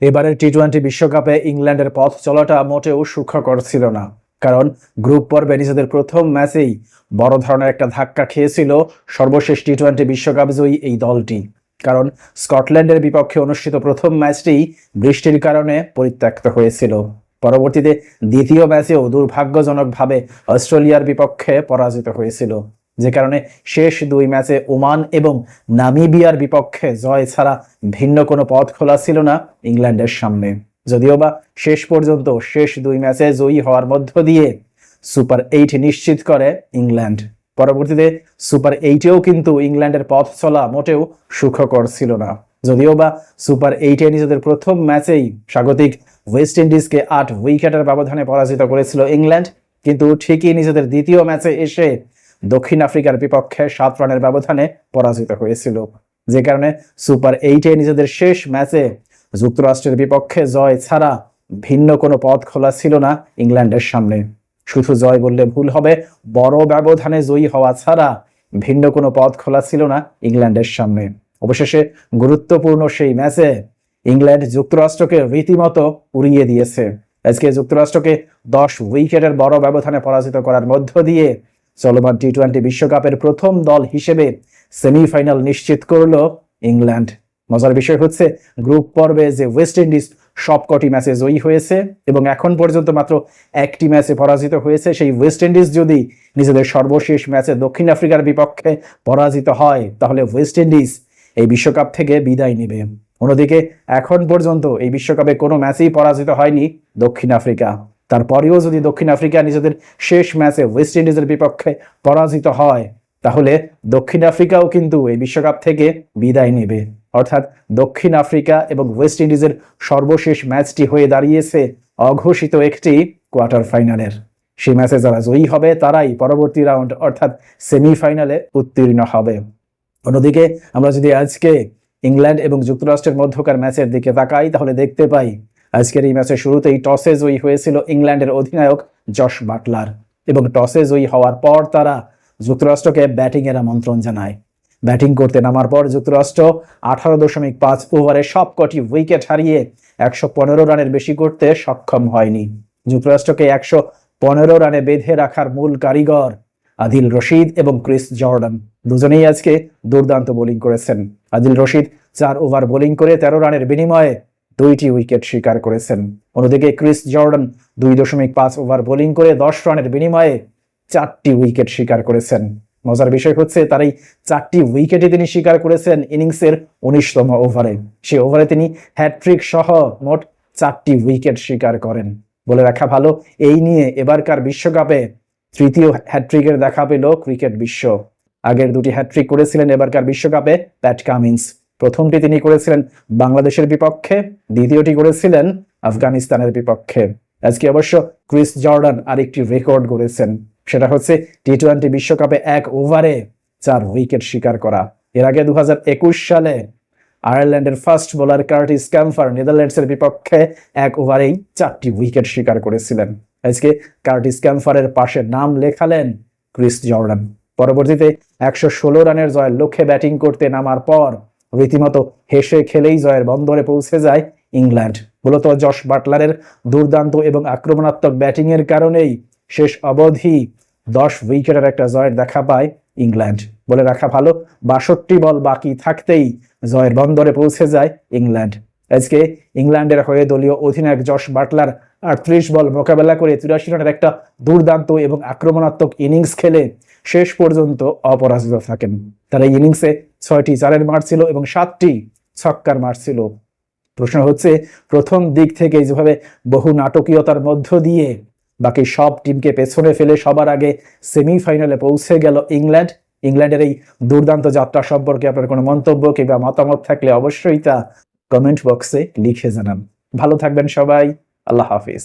এবারের টি-20 বিশ্বকাপে ইংল্যান্ডের পথ চলাটা মোটেও সুখকর ছিল না, কারণ গ্রুপ পর্বে নিজেদের প্রথম ম্যাচেই বড় ধরনের একটা ধাক্কা খেয়েছিল সর্বশেষ টি-20 বিশ্বকাপ জয়ী এই দলটি। কারণ স্কটল্যান্ডের বিপক্ষে অনুষ্ঠিত প্রথম ম্যাচটি বৃষ্টির কারণে পরিত্যক্ত হয়েছিল। পরবর্তীতে দ্বিতীয় ম্যাচেও দুর্ভাগ্যজনকভাবে অস্ট্রেলিয়ার বিপক্ষে পরাজিত হয়েছিল, যে কারণে শেষ দুই ম্যাচে ওমান এবং নামিবিয়ার বিপক্ষে জয় ছাড়া ভিন্ন কোনো পথ খোলা ছিল না ইংল্যান্ডের সামনে। যদিও বা শেষ পর্যন্ত শেষ দুই ম্যাচে জয়ী হওয়ার মধ্য দিয়ে সুপার 8 নিশ্চিত করে ইংল্যান্ড। পরবর্তীতে সুপার 8-এও কিন্তু ইংল্যান্ডের পথ চলা মোটেও সুখকর ছিল না। যদিও বা সুপার 8-এ নিজেদের প্রথম ম্যাচেই স্বাগতিক ওয়েস্ট ইন্ডিজকে 8 উইকেটের ব্যবধানে পরাজিত করেছিল ইংল্যান্ড, কিন্তু ঠিকই নিজেদের দ্বিতীয় ম্যাচে এসে দক্ষিণ আফ্রিকার বিপক্ষে 7 রানের ব্যবধানে পরাজিত হয়েছিল, যে কারণে সুপার 8-এ নিজেদের শেষ ম্যাচে যুক্তরাষ্ট্রের বিপক্ষে জয় ছাড়া ভিন্ন কোনো পথ খোলা ছিল না ইংল্যান্ডের সামনে। শুধু জয় বললে ভুল হবে, বড় ব্যবধানে জয়ী হওয়া ছাড়া ভিন্ন কোনো পথ খোলা ছিল না ইংল্যান্ডের সামনে। অবশেষে গুরুত্বপূর্ণ সেই ম্যাচে ইংল্যান্ড যুক্তরাষ্ট্রকে রীতিমতো উড়িয়ে দিয়েছে। আজকে যুক্তরাষ্ট্রকে 10 উইকেটের বড় ব্যবধানে পরাজিত করার মধ্য দিয়ে চলমান টি-20 বিশ্বকাপের প্রথম দল হিসেবে সেমিফাইনাল নিশ্চিত করল ইংল্যান্ড। মজার বিষয় হচ্ছে, গ্রুপ পর্বে যে ওয়েস্ট ইন্ডিজ সবকটি ম্যাচে জয়ী হয়েছে এবং এখন পর্যন্ত মাত্র একটি ম্যাচে পরাজিত হয়েছে, সেই ওয়েস্ট ইন্ডিজ যদি নিজেদের সর্বশেষ ম্যাচে দক্ষিণ আফ্রিকার বিপক্ষে পরাজিত হয়, তাহলে ওয়েস্ট ইন্ডিজ এই বিশ্বকাপ থেকে বিদায় নেবে। অন্যদিকে এখন পর্যন্ত এই বিশ্বকাপে কোনো ম্যাচেই পরাজিত হয়নি দক্ষিণ আফ্রিকা। তারপরেও যদি দক্ষিণ আফ্রিকা নিজেদের শেষ ম্যাচে ওয়েস্ট ইন্ডিজের বিপক্ষে পরাজিত হয়, তাহলে দক্ষিণ আফ্রিকাও কিন্তু এই বিশ্বকাপ থেকে বিদায় নেবে। অর্থাৎ দক্ষিণ আফ্রিকা এবং ওয়েস্ট ইন্ডিজের সর্বশেষ ম্যাচটি হয়ে দাঁড়িয়েছে অঘোষিত একটি কোয়ার্টার ফাইনালের। সেই ম্যাচে যারা জয়ী হবে তারাই পরবর্তী রাউন্ড অর্থাৎ সেমিফাইনালে উত্তীর্ণ হবে। অন্যদিকে আমরা যদি আজকে ইংল্যান্ড এবং যুক্তরাষ্ট্রের মধ্যকার ম্যাচের দিকে তাকাই, তাহলে দেখতে পাই আজকের এই ম্যাচের শুরুতেই টসে জয়ী হয়েছিল ইংল্যান্ডের অধিনায়ক জশ বাটলার, এবং টসে জয়ী হওয়ার পর তারা যুক্তরাষ্ট্রকে ব্যাটিংয়ের আমন্ত্রণ জানায়। ব্যাটিং করতে নামার পর যুক্তরাষ্ট্র 18.5 ওভারে সবকটি উইকেট হারিয়ে 115 রানের বেশি করতে সক্ষম হয়নি। যুক্তরাষ্ট্রকে 115 রানে বেঁধে রাখার মূল কারিগর আদিল রশিদ এবং ক্রিস জর্ডান দুজনেই আজকে দুর্দান্ত বোলিং করেছেন। আদিল রশিদ 4 ওভার বোলিং করে 13 রানের বিনিময়ে 2টি উইকেট শিকার করেছেন। অন্যদিকে ক্রিস জর্ডান 2.5 ওভার বোলিং করে 10 রানের বিনিময়ে 4টি উইকেট শিকার করেছেন। মজার বিষয় হচ্ছে, তার এই 4টি উইকেটই তিনি শিকার করেছেন ইনিংসের 19তম ওভারে। সেই ওভারে তিনি হ্যাটট্রিক সহ মোট 4টি উইকেট শিকার করেন। বলে রাখা ভালো, এই নিয়ে এবারকার বিশ্বকাপে তৃতীয় হ্যাটট্রিকের দেখা পেল ক্রিকেট বিশ্ব। আগের 2টি হ্যাটট্রিক করেছিলেন এবারকার বিশ্বকাপে প্যাট কামিন্স। প্রথমটি তিনি করেছিলেন বাংলাদেশের বিপক্ষে, দ্বিতীয়টি করেছিলেন আফগানিস্তানের বিপক্ষে। আজকে অবশ্য ক্রিস জর্ডান আরেকটি রেকর্ড করেছেন, সেটা হচ্ছে টি-20 বিশ্বকাপে 1 ওভারে 4 উইকেট শিকার করা। এর আগে 2021 সালে আয়ারল্যান্ডের ফাস্ট বোলার কার্টিস ক্যাম্পার নেদারল্যান্ডসের বিপক্ষে 1 ওভারেই 4টি উইকেট শিকার করেছিলেন। আজকে কার্টিস ক্যাম্পারের পাশে নাম লেখালেন ক্রিস জর্ডান। পরবর্তীতে 116 রানের জয়ের লক্ষ্যে ব্যাটিং করতে নামার পর রীতিমতো হেসে খেলেই জয়ের বন্দরে পৌঁছে যায় ইংল্যান্ড। মূলত জশ বাটলারের দুর্দান্ত এবং আক্রমণাত্মক ব্যাটিংয়ের কারণেই শেষ অবধি 10 উইকেটের একটা জয়ের দেখা পায় ইংল্যান্ড। বলে রাখা ভালো, 62 বল বাকি থাকতেই জয়ের বন্দরে পৌঁছে যায় ইংল্যান্ড। আজকে ইংল্যান্ডের হয়ে দলীয় অধিনায়ক জশ বাটলার 38 বল মোকাবেলা করে 83 রানের একটা দুর্দান্ত এবং আক্রমণাত্মক ইনিংস খেলে শেষ পর্যন্ত অপরাজিত থাকেন। তার এই ইনিংসে 6টি চারের মার ছিল এবং 7টি ছক্কার মার ছিল। প্রশ্ন হচ্ছে, প্রথম দিক থেকে যেভাবে বহু নাটকীয়তার মধ্য দিয়ে বাকি সব টিমকে পেছনে ফেলে সবার আগে সেমিফাইনালে পৌঁছে গেল ইংল্যান্ড, ইংল্যান্ডের এই দুর্দান্ত যাত্রা সম্পর্কে আপনার কোনো মন্তব্য কিংবা মতামত থাকলে অবশ্যই তা কমেন্ট বক্সে লিখে জানান। ভালো থাকবেন সবাই। আল্লাহ হাফিজ।